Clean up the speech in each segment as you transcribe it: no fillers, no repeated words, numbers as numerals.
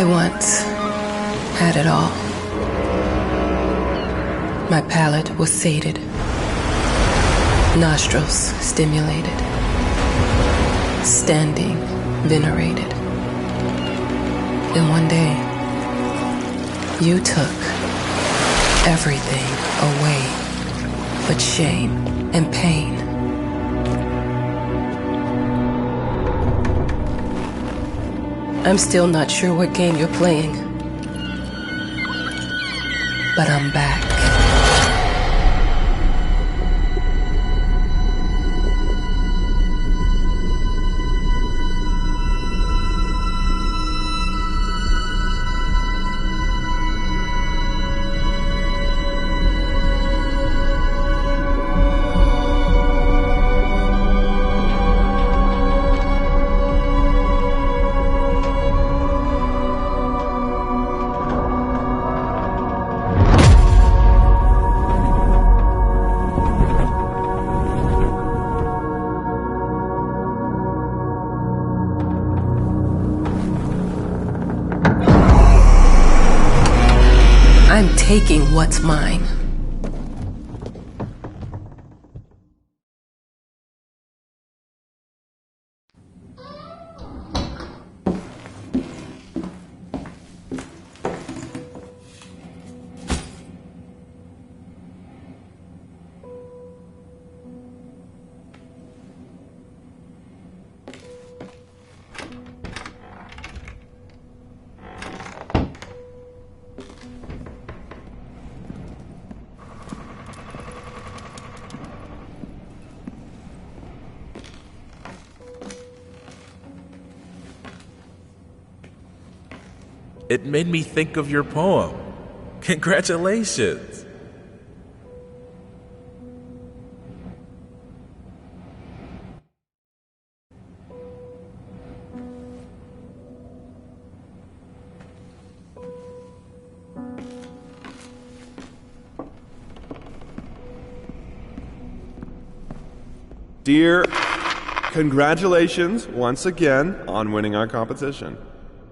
I once had it all. My palate was sated, nostrils stimulated, standing venerated. And one day, you took everything away but shame and pain. I'm still not sure what game you're playing, but I'm back. I'm taking what's mine. It made me think of your poem. Congratulations! Dear, congratulations once again on winning our competition.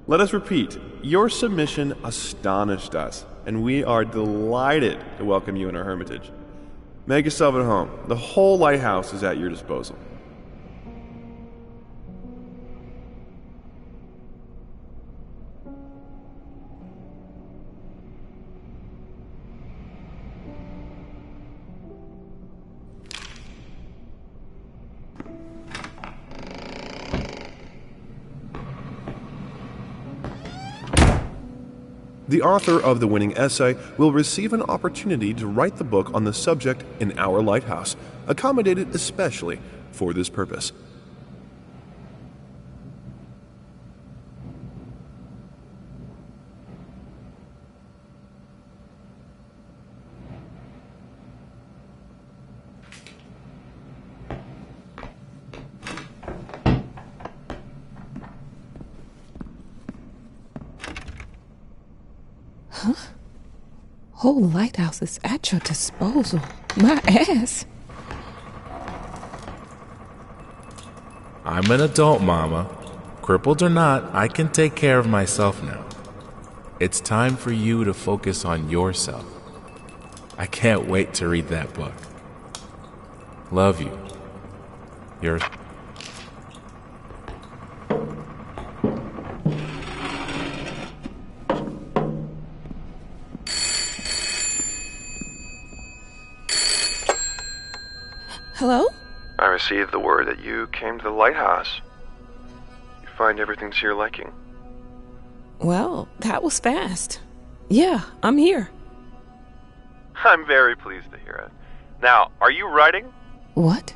Let us repeat, your submission astonished us, and we are delighted to welcome you in our hermitage. Make yourself at home. The whole lighthouse is at your disposal. The author of the winning essay will receive an opportunity to write the book on the subject in our lighthouse, accommodated especially for this purpose. Huh? Whole lighthouse is at your disposal. My ass. I'm an adult, Mama. Crippled or not, I can take care of myself now. It's time for you to focus on yourself. I can't wait to read that book. Love you. Yours. Hello? I received the word that you came to the lighthouse. You find everything to your liking. Well, that was fast. Yeah, I'm here. I'm very pleased to hear it. Now, are you writing? What?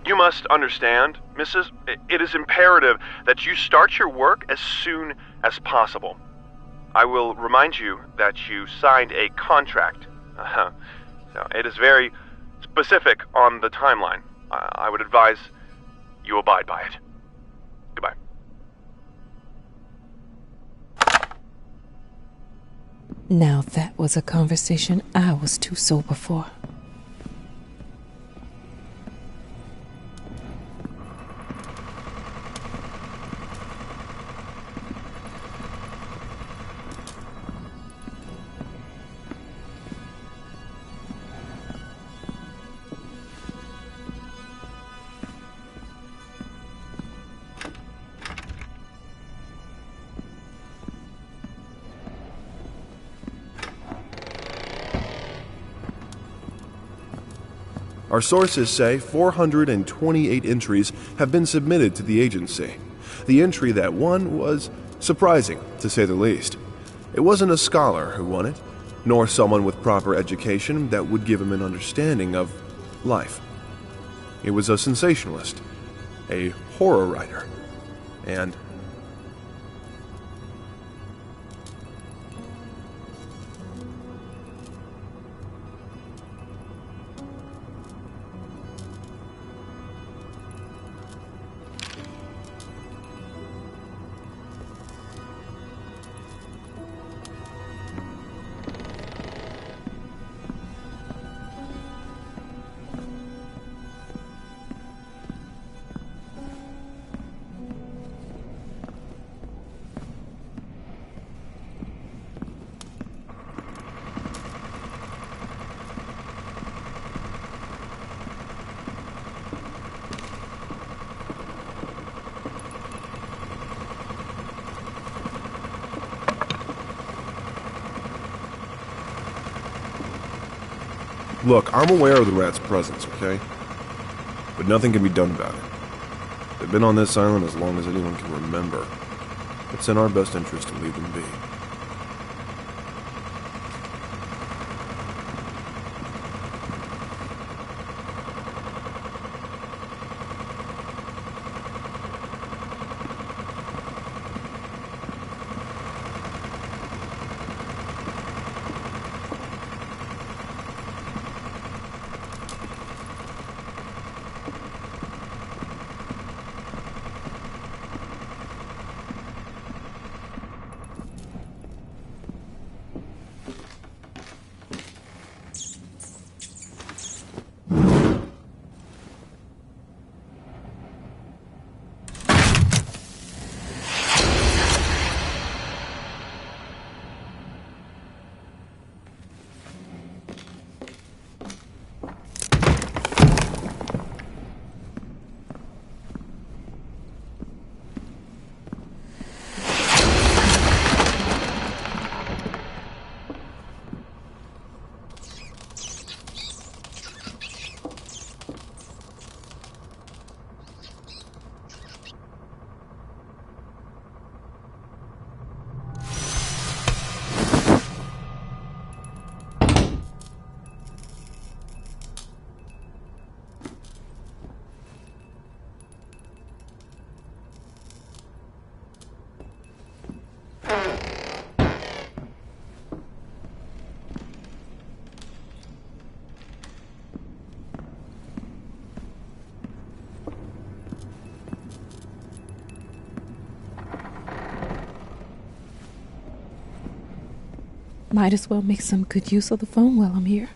You must understand, Mrs., it is imperative that you start your work as soon as possible. I will remind you that you signed a contract. So it is very specific on the timeline. I would advise you abide by it. Goodbye. Now that was a conversation I was too sober for. Our sources say 428 entries have been submitted to the agency. The entry that won was surprising, to say the least. It wasn't a scholar who won it, nor someone with proper education that would give him an understanding of life. It was a sensationalist, a horror writer, and look, I'm aware of the rat's presence, okay? But nothing can be done about it. They've been on this island as long as anyone can remember. It's in our best interest to leave them be. Might as well make some good use of the phone while I'm here.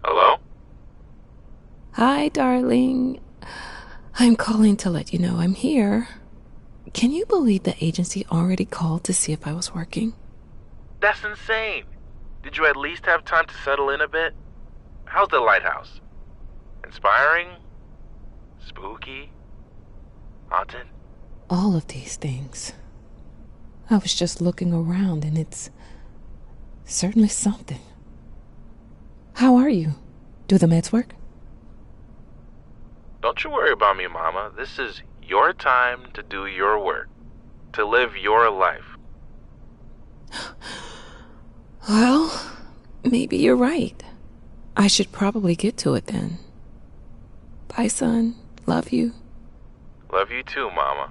Hello? Hi, darling. I'm calling to let you know I'm here. Can you believe the agency already called to see if I was working? That's insane. Did you at least have time to settle in a bit? How's the lighthouse? Inspiring? Spooky? Haunted? All of these things. I was just looking around and it's certainly something. How are you? Do the meds work? Don't you worry about me, Mama. This is your time to do your work, to live your life. Well, maybe you're right. I should probably get to it then. Bye, son. Love you. Love you too, Mama.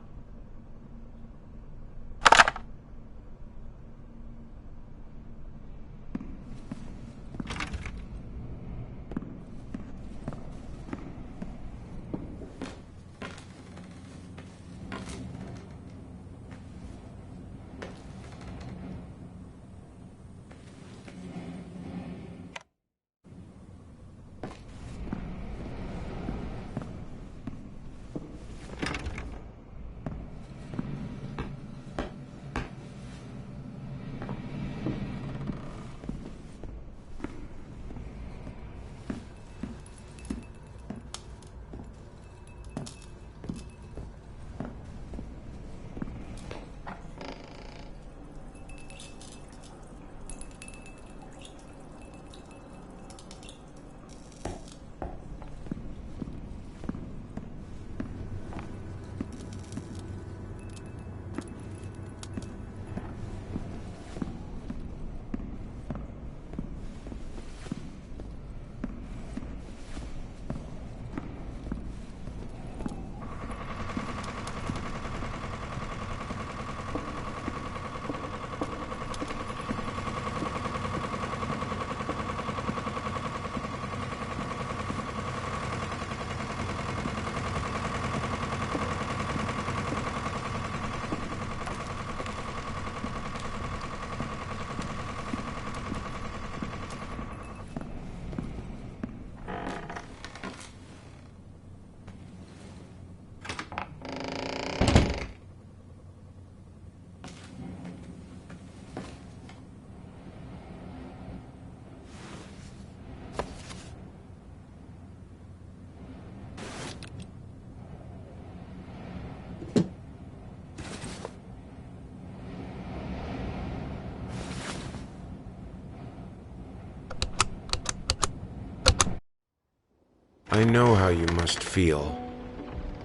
I know how you must feel.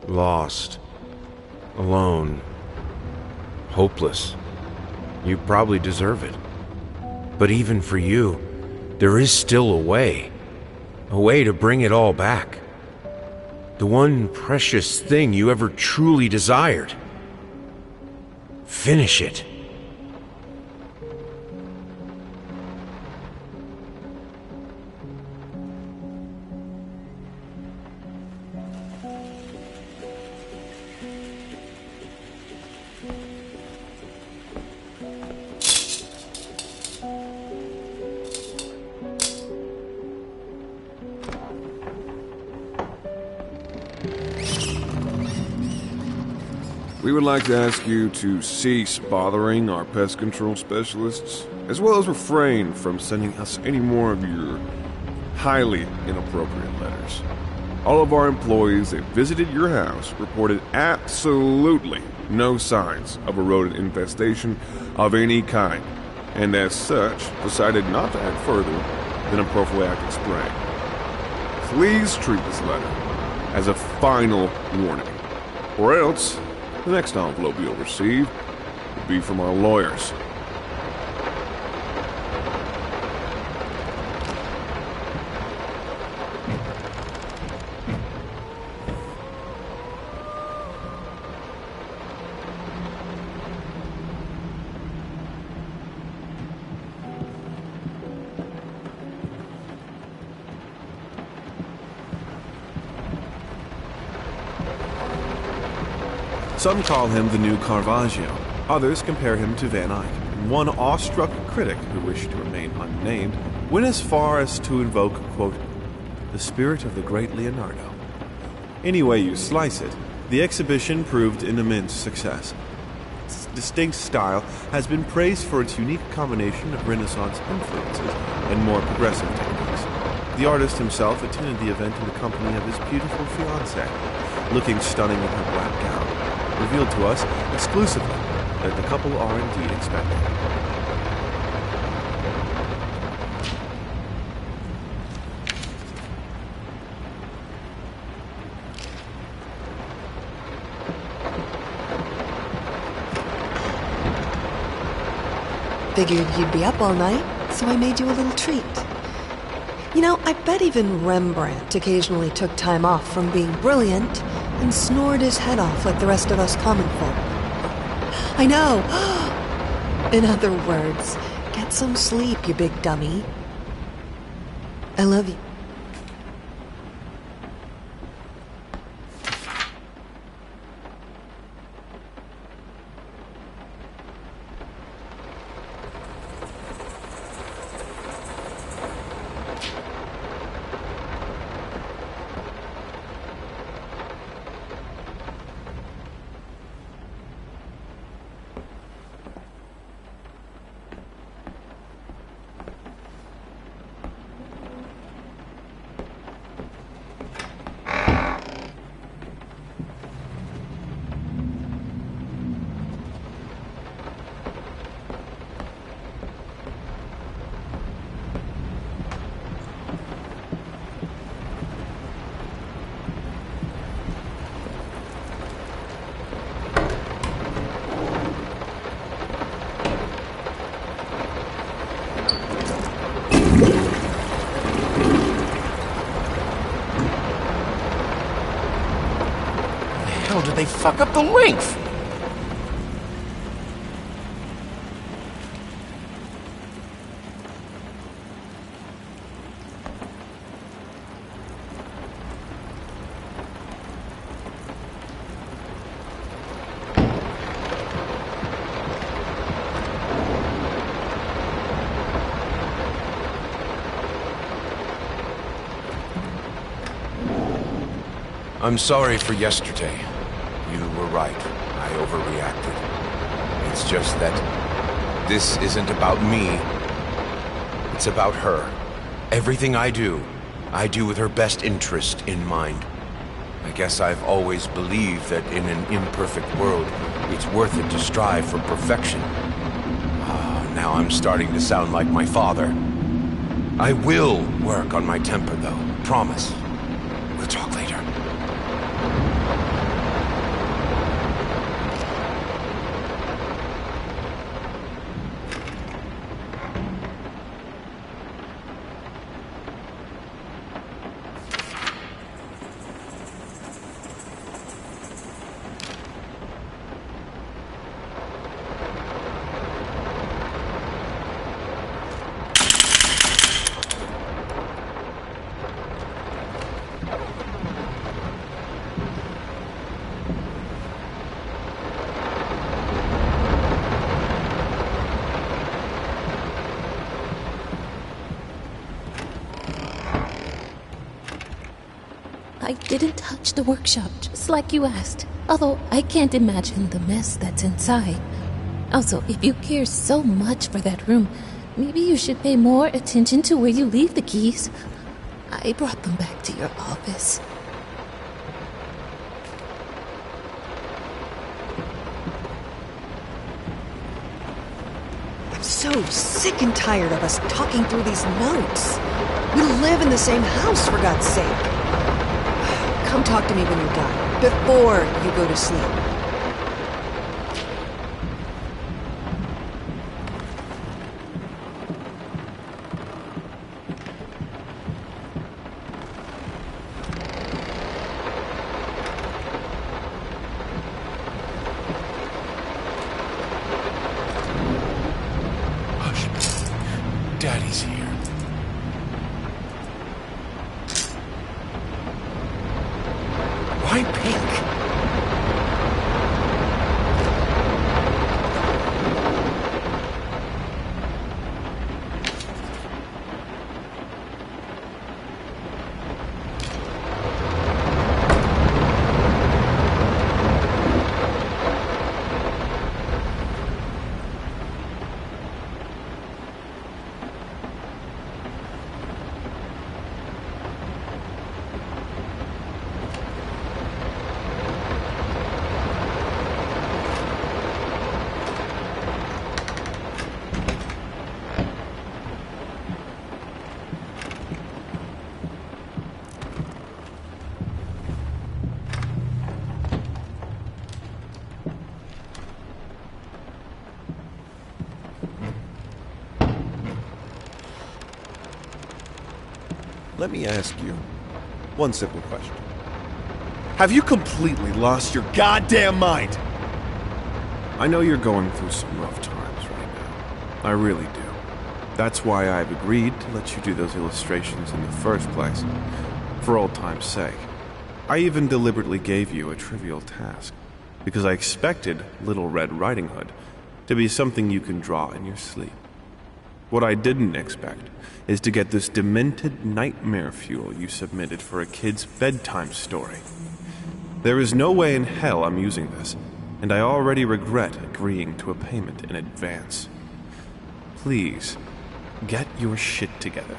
Lost. Alone. Hopeless. You probably deserve it. But even for you, there is still a way. A way to bring it all back. The one precious thing you ever truly desired. Finish it. We would like to ask you to cease bothering our pest control specialists, as well as refrain from sending us any more of your highly inappropriate letters. All of our employees that visited your house reported absolutely no signs of a rodent infestation of any kind, and as such, decided not to act further than a prophylactic spray. Please treat this letter as a final warning, or else the next envelope you'll receive will be from our lawyers. Some call him the new Caravaggio. Others compare him to Van Eyck. One awestruck critic, who wished to remain unnamed, went as far as to invoke, quote, the spirit of the great Leonardo. Any way you slice it, the exhibition proved an immense success. Its distinct style has been praised for its unique combination of Renaissance influences and more progressive techniques. The artist himself attended the event in the company of his beautiful fiancée, looking stunning in her black gown, revealed to us exclusively that the couple are indeed expecting. Figured you'd be up all night, so I made you a little treat. You know, I bet even Rembrandt occasionally took time off from being brilliant and snored his head off like the rest of us common folk. I know! In other words, get some sleep, you big dummy. I love you. How did they fuck up the length? I'm sorry for yesterday. You were right. I overreacted. It's just that this isn't about me. It's about her. Everything I do with her best interest in mind. I guess I've always believed that in an imperfect world, it's worth it to strive for perfection. Now I'm starting to sound like my father. I will work on my temper, though. Promise. We'll talk later. I didn't touch the workshop, just like you asked. Although I can't imagine the mess that's inside. Also, if you care so much for that room, maybe you should pay more attention to where you leave the keys. I brought them back to your office. I'm so sick and tired of us talking through these notes. We live in the same house, for God's sake. Come talk to me when you're done, before you go to sleep. Hush. Daddy's here. Why pink? Let me ask you one simple question. Have you completely lost your goddamn mind? I know you're going through some rough times right now. I really do. That's why I've agreed to let you do those illustrations in the first place, for old time's sake. I even deliberately gave you a trivial task, because I expected Little Red Riding Hood to be something you can draw in your sleep. What I didn't expect is to get this demented nightmare fuel you submitted for a kid's bedtime story. There is no way in hell I'm using this, and I already regret agreeing to a payment in advance. Please, get your shit together.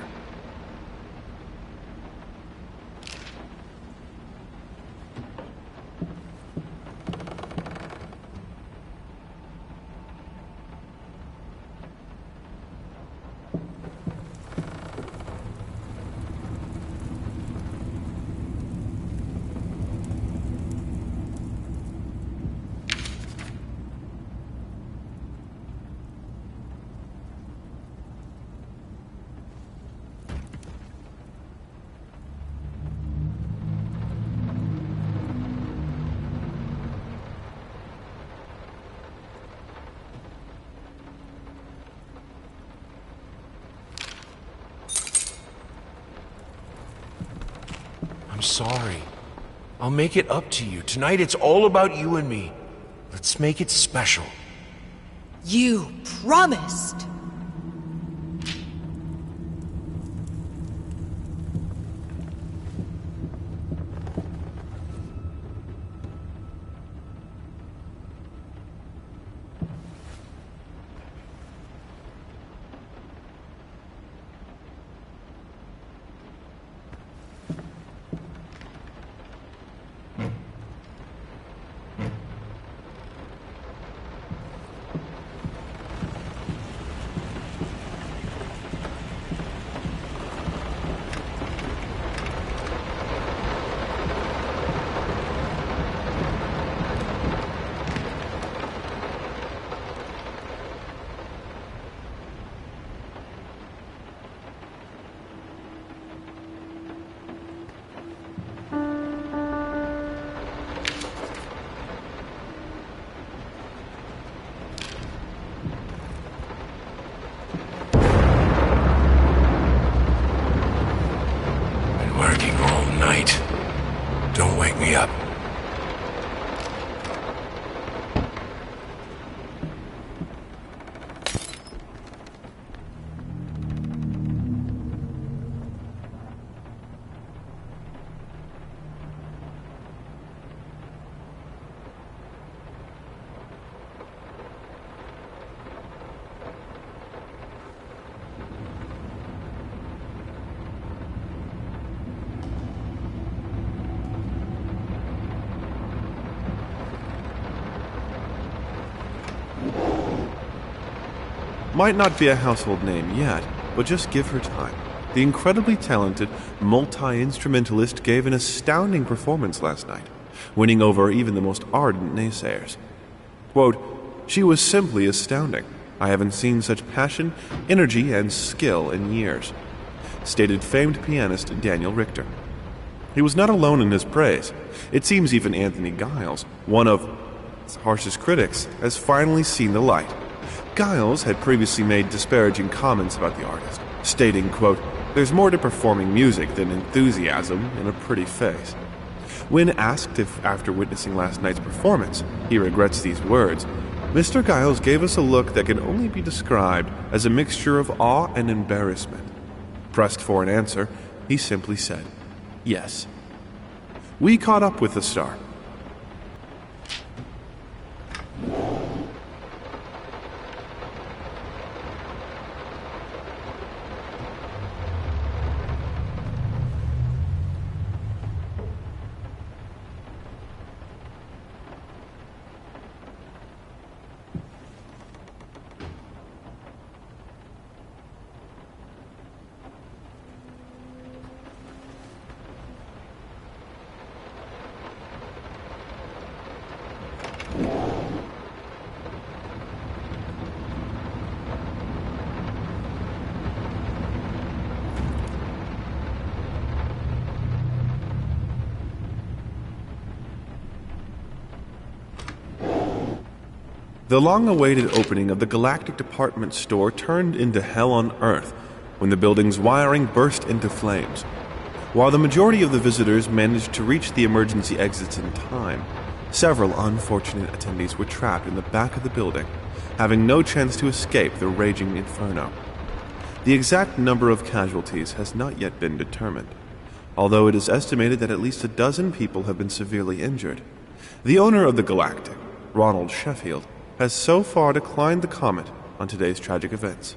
I'm sorry. I'll make it up to you. Tonight it's all about you and me. Let's make it special. You promised! night. Don't wake me up. Might not be a household name yet, but just give her time. The incredibly talented multi-instrumentalist gave an astounding performance last night, winning over even the most ardent naysayers. Quote, "She was simply astounding. I haven't seen such passion, energy, and skill in years," stated famed pianist Daniel Richter. He was not alone in his praise. It seems even Anthony Giles, one of its harshest critics, has finally seen the light. Giles had previously made disparaging comments about the artist, stating, quote, "There's more to performing music than enthusiasm in a pretty face." When asked if, after witnessing last night's performance, he regrets these words, Mr. Giles gave us a look that can only be described as a mixture of awe and embarrassment. Pressed for an answer, he simply said, "Yes." We caught up with the star. The long-awaited opening of the Galactic Department store turned into hell on Earth when the building's wiring burst into flames. While the majority of the visitors managed to reach the emergency exits in time, several unfortunate attendees were trapped in the back of the building, having no chance to escape the raging inferno. The exact number of casualties has not yet been determined, although it is estimated that at least a dozen people have been severely injured. The owner of the Galactic, Ronald Sheffield, has so far declined the comment on today's tragic events.